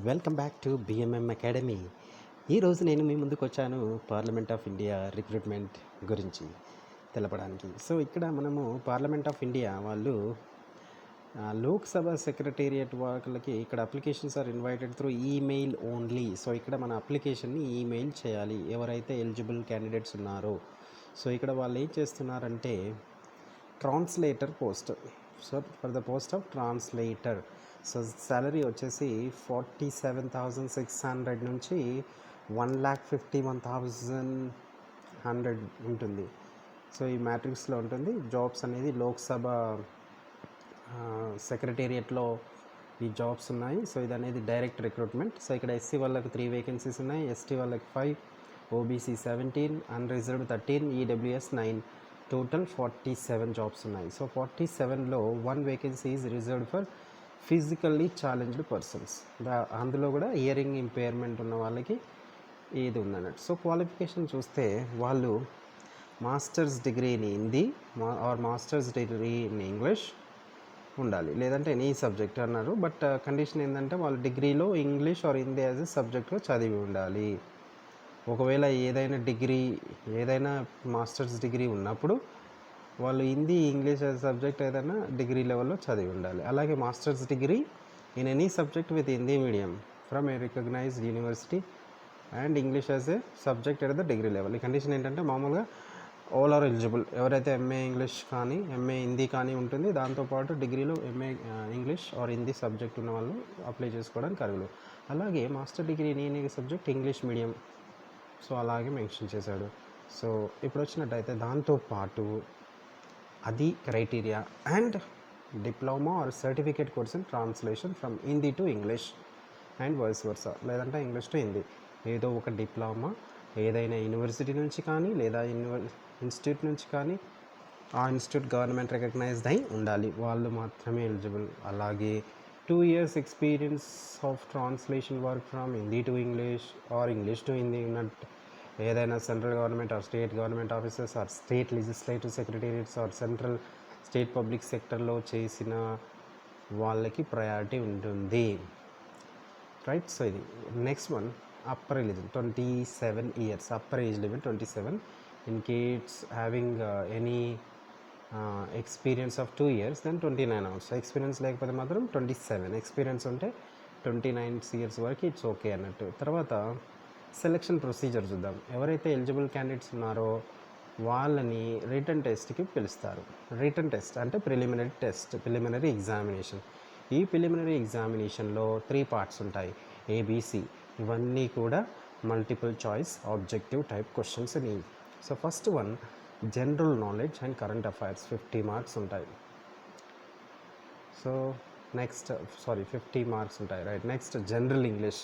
Welcome back to BMM academy. ఈరోజు నేను మీ ముందుకు వచ్చాను పార్లమెంట్ ఆఫ్ ఇండియా రిక్రూట్మెంట్ గురించి తెలపడానికి. సో ఇక్కడ మనము పార్లమెంట్ ఆఫ్ ఇండియా వాళ్ళు లోక్సభ సెక్రటేరియట్ వాళ్ళకి ఇక్కడ applications are invited through email only. So ఇక్కడ మన అప్లికేషన్ని ఈమెయిల్ చేయాలి ఎవరైతే ఎలిజిబుల్ క్యాండిడేట్స్ ఉన్నారో. సో ఇక్కడ వాళ్ళు ఏం చేస్తున్నారంటే translator post. So for the post of translator. So salary వచ్చేసి 47,600 నుంచి 1,51,100 ఉంటుంది. సో ఈ మ్యాట్రిక్స్లో ఉంటుంది. జాబ్స్ అనేది లోక్సభ సెక్రటేరియట్లో ఈ జాబ్స్ ఉన్నాయి. సో ఇది అనేది డైరెక్ట్ రిక్రూట్మెంట్. సో ఇక్కడ ఎస్సీ వాళ్ళకి 3 వేకెన్సీస్ ఉన్నాయి, ఎస్టీ వాళ్ళకి 5, OBC 17, unreserved 13, EWS 9, total 47 jobs ఉన్నాయి. సో 47లో 1 vacancy is reserved for physically challenged persons. అందులో కూడా హియరింగ్ ఇంపైర్మెంట్ ఉన్న వాళ్ళకి ఇది ఉందన్నట్టు. సో క్వాలిఫికేషన్ చూస్తే వాళ్ళు masters degree in Hindi or masters degree in English ఉండాలి, లేదంటే ఎనీ సబ్జెక్ట్ అన్నారు. బట్ కండిషన్ ఏంటంటే వాళ్ళు డిగ్రీలో English or Hindi as a సబ్జెక్ట్లో చదివి ఉండాలి. ఒకవేళ ఏదైనా మాస్టర్స్ డిగ్రీ ఉన్నప్పుడు వాళ్ళు హిందీ ఇంగ్లీష్ యాజ్ సబ్జెక్ట్ ఏదైనా డిగ్రీ లెవెల్లో చదివి ఉండాలి. అలాగే masters degree in any subject with Hindi medium from a recognised university and English as a subject at the degree level. ఈ కండిషన్ ఏంటంటే మామూలుగా ఆల్ ఆర్ ఎలిజిబుల్. ఎవరైతే ఎంఏ ఇంగ్లీష్ కానీ ఎంఏ హిందీ కానీ ఉంటుంది, దాంతోపాటు డిగ్రీలో MA English or Hindi subject ఉన్న వాళ్ళు అప్లై చేసుకోవడానికి అర్హులు. అలాగే master degree in a subject English medium. So అలాగే మెన్షన్ చేశాడు. సో ఇప్పుడు వచ్చినట్టయితే దాంతోపాటు అది criteria and diploma or certificate course in translation from Hindi to English and vice versa, లేదంటే ఇంగ్లీష్ టు హిందీ. ఏదో ఒక డిప్లొమా ఏదైనా యూనివర్సిటీ నుంచి కానీ లేదా ఇన్స్టిట్యూట్ నుంచి కానీ ఆ ఇన్స్టిట్యూట్ గవర్నమెంట్ రికగ్నైజ్డ్ అయి ఉండాలి, వాళ్ళు మాత్రమే ఎలిజిబుల్. అలాగే 2 years experience of translation work from Hindi to English or English to Hindi ఉన్నట్టు ఏదైనా central government or state government offices or state legislative secretariats or central state public సెక్టర్లో చేసిన వాళ్ళకి ప్రయారిటీ ఉంటుంది, రైట్. సో ఇది next one upper eligible 27 years, upper age limit 27. In case having any experience of 2 years then 29 hours. Experience లేకపోతే మాత్రం 27, experience ఉంటే 29 years వరకు it's okay అన్నట్టు. తర్వాత సెలక్షన్ ప్రొసీజర్ చూద్దాం. ఎవరైతే ఎలిజిబుల్ క్యాండిడేట్స్ ఉన్నారో వాళ్ళని రిటన్ టెస్ట్కి పిలుస్తారు. రిటన్ టెస్ట్ అంటే ప్రిలిమినరీ ఎగ్జామినేషన్. ఈ ప్రిలిమినరీ ఎగ్జామినేషన్లో 3 parts ఉంటాయి, ఏబిసి. ఇవన్నీ కూడా multiple choice objective type questions అని. So first one general knowledge and current affairs 50 marks ఉంటాయి. సో నెక్స్ట్ 50 marks ఉంటాయి, right. Next general English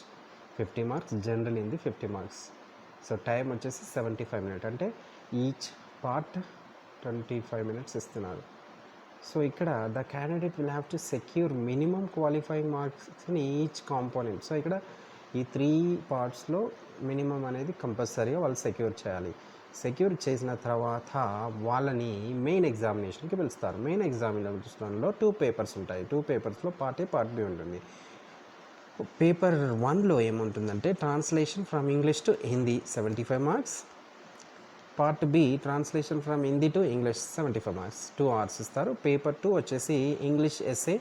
50 marks, general Hindi 50 marks. So time వచ్చేసి 75 minutes, అంటే ఈచ్ పార్ట్ 25 minutes ఇస్తున్నారు. So ఇక్కడ the candidate will have to secure minimum qualifying marks in each component. So ఇక్కడ ఈ 3 partsలో minimum అనేది కంపల్సరీగా వాళ్ళు సెక్యూర్ చేయాలి. సెక్యూర్ చేసిన తర్వాత వాళ్ళని మెయిన్ ఎగ్జామినేషన్కి పిలుస్తారు. మెయిన్ ఎగ్జామినేషన్లో 2 papers ఉంటాయి. 2 papersలో పార్ట్ ఏ పార్ట్ బి ఉంటుంది. పేపర్ 1లో ఏముంటుందంటే translation from English to Hindi 75 marks, part B translation from Hindi to English 75 marks, 2 hours ఇస్తారు. పేపర్ 2 వచ్చేసి English essay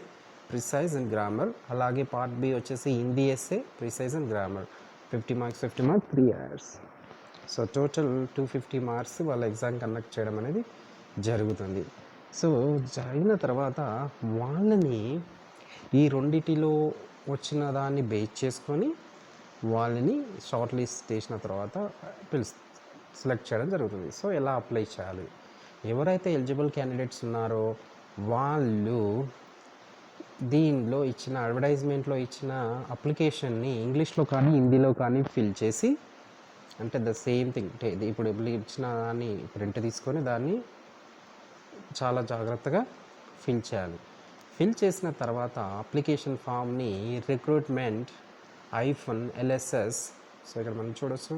precise and grammar, అలాగే పార్ట్ బి వచ్చేసి Hindi essay precise and grammar 50 marks 3 hours. సో total 250 marks వాళ్ళ exam conduct చేయడం అనేది జరుగుతుంది. So జరిగిన తర్వాత వాళ్ళని ఈ రెండిటిలో వచ్చిన దాన్ని బేస్ చేసుకొని వాళ్ళని షార్ట్ లిస్ట్ చేసిన తర్వాత సెలెక్ట్ చేయడం జరుగుతుంది. సో ఎలా అప్లై చేయాలి? ఎవరైతే ఎలిజిబుల్ క్యాండిడేట్స్ ఉన్నారో వాళ్ళు దీనిలో ఇచ్చిన అడ్వర్టైజ్మెంట్లో ఇచ్చిన అప్లికేషన్ని ఇంగ్లీష్లో కానీ హిందీలో కానీ ఫిల్ చేసి, అంటే ద సేమ్ థింగ్ ఇప్పుడు ఇచ్చిన దాన్ని ప్రింట్ తీసుకొని దాన్ని చాలా జాగ్రత్తగా ఫిల్ చేయాలి. ఫిల్ చేసిన తర్వాత అప్లికేషన్ ఫామ్ని రిక్రూట్మెంట్ -LSS, సో ఇక్కడ మనం చూడొచ్చు,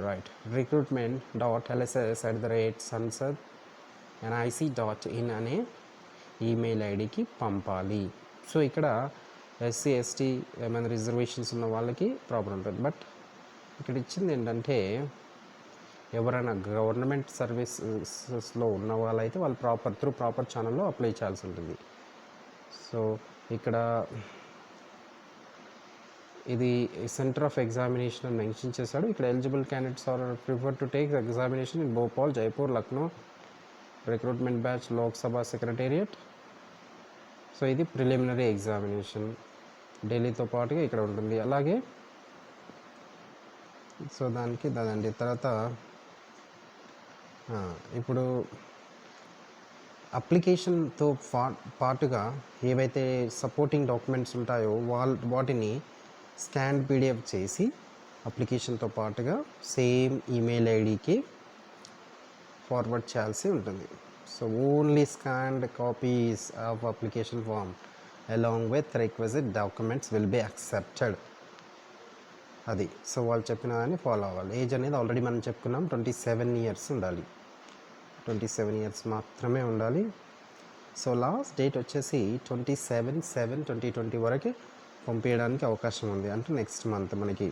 రైట్, recruitment.lss@sansad.nic.in అనే ఈమెయిల్ ఐడికి పంపాలి. సో ఇక్కడ ఎస్సీ ఎస్టీ ఏమైనా రిజర్వేషన్స్ ఉన్న వాళ్ళకి ప్రాబ్లం ఉంటుంది. బట్ ఇక్కడ ఇచ్చింది ఏంటంటే ఎవరైనా గవర్నమెంట్ సర్వీసెస్లో ఉన్న వాళ్ళైతే వాళ్ళు ప్రాపర్ ఛానల్లో అప్లై చేయాల్సి ఉంటుంది. సో ఇక్కడ ఇది సెంటర్ ఆఫ్ ఎగ్జామినేషన్ అని మెన్షన్ చేశాడు. ఇక్కడ eligible candidates are prefer to take examination in Bhopal, Jaipur, Lucknow recruitment batch, Lok Sabha secretariat. So ఇది ప్రిలిమినరీ ఎగ్జామినేషన్ ఢిల్లీతో పాటుగా ఇక్కడ ఉంటుంది. అలాగే సో దాదండి తర్వాత ఇప్పుడు అప్లికేషన్తో పాటుగా ఏవైతే సపోర్టింగ్ డాక్యుమెంట్స్ ఉంటాయో వాటిని స్కాన్ పీడిఎఫ్ చేసి అప్లికేషన్తో పాటుగా సేమ్ ఈమెయిల్ ఐడికి ఫార్వర్డ్ చేయాల్సి ఉంటుంది. So only scanned copies of application form along with requisite documents will be accepted. అది సో వాళ్ళు చెప్పిన దాన్ని ఫాలో అవ్వాలి. ఏజ్ అనేది ఆల్రెడీ మనం చెప్పుకున్నాం 27 ఇయర్స్ ఉండాలి. 27 ఇయర్స్ మాత్రమే ఉండాలి. సో లాస్ట్ డేట్ వచ్చేసి 27/7/2020 వరకే పంపించడానికి అవకాశం ఉంది, అంటే నెక్స్ట్ మంత్ మనకి.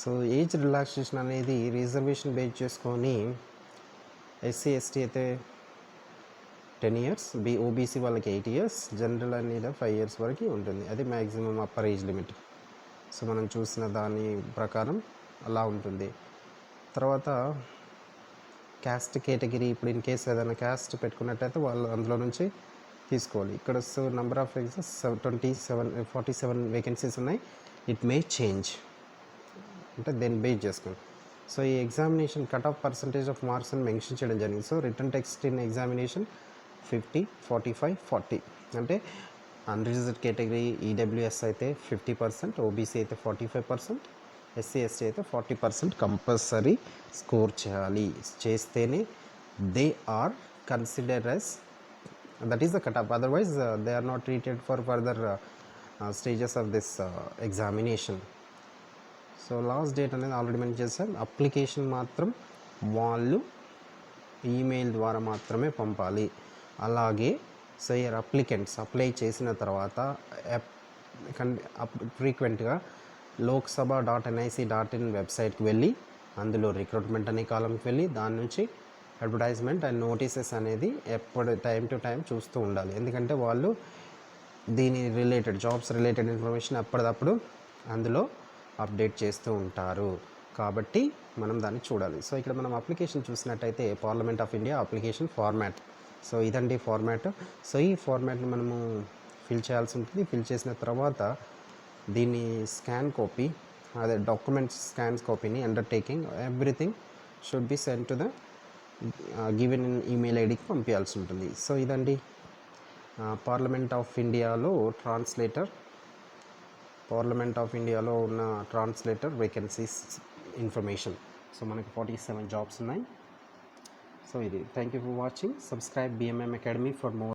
సో ఏజ్ రిలాక్సేషన్ అనేది రిజర్వేషన్ బేస్ చేసుకొని ఎస్సీ ఎస్టీ అయితే 10 ఇయర్స్, ఓబీసీ వాళ్ళకి 8 ఇయర్స్, జనరల్ అనేది 5 ఇయర్స్ వరకు ఉంటుంది. అది maximum upper age limit. So మనం చూసిన దాని ప్రకారం అలా ఉంటుంది. తర్వాత క్యాస్ట్ కేటగిరీ, ఇప్పుడు ఇన్ కేసు ఏదైనా క్యాస్ట్ పెట్టుకున్నట్టయితే వాళ్ళు అందులో నుంచి తీసుకోవాలి. ఇక్కడ so number of exams 47 vacancies ఉన్నాయి. ఇట్ మే చేంజ్, అంటే దేన్ని బేస్ చేసుకోండి. సో ఈ examination cut off percentage of marks అని మెన్షన్ చేయడం జరిగింది. So return text in examination 50, 45, 40, అంటే అన్రిజర్వ్డ్ కేటగిరీ ఈడబ్ల్యూఎస్ అయితే 50%, ఓబీసీ అయితే 45%, ఎస్సీ ఎస్టీ అయితే 40% కంపల్సరీ స్కోర్ చేయాలి. చేస్తేనే they are consider as, that is the cut off, otherwise they are not treated for further stages of this examination. So last date అనేది already mention చేశాను. Application మాత్రం వాళ్ళు email ద్వారా మాత్రమే పంపాలి. అలాగే సో ఇయర్ అప్లికెంట్స్ అప్లై చేసిన తర్వాత ఫ్రీక్వెంట్గా lokSabha.nic.in వెబ్సైట్కి వెళ్ళి అందులో రిక్రూట్మెంట్ అనే కాలంకి వెళ్ళి దాని నుంచి అడ్వర్టైజ్మెంట్ అండ్ నోటీసెస్ అనేది ఎప్పుడు టైం టు టైం చూస్తూ ఉండాలి. ఎందుకంటే వాళ్ళు దీని రిలేటెడ్ జాబ్స్ రిలేటెడ్ ఇన్ఫర్మేషన్ అప్పటిదప్పుడు అందులో అప్డేట్ చేస్తూ ఉంటారు. కాబట్టి మనం దాన్ని చూడాలి. సో ఇక్కడ మనం అప్లికేషన్ చూసినట్టయితే parliament of India application format. So ఇదండి ఫార్మాట్. సో ఈ ఫార్మాట్ని మనము ఫిల్ చేయాల్సి ఉంటుంది. ఫిల్ చేసిన తర్వాత దీన్ని స్కాన్ కాపీ, అదే డాక్యుమెంట్స్ స్కాన్స్ కాపీని undertaking everything should be send to the given in email ఐడికి పంపించాల్సి ఉంటుంది. సో ఇదండి పార్లమెంట్ ఆఫ్ ఇండియాలో ఉన్న ట్రాన్స్లేటర్ వేకెన్సీస్ ఇన్ఫర్మేషన్. సో మనకి 47 జాబ్స్ ఉన్నాయి. సో ఇది thank you for watching. Subscribe BMM Academy for more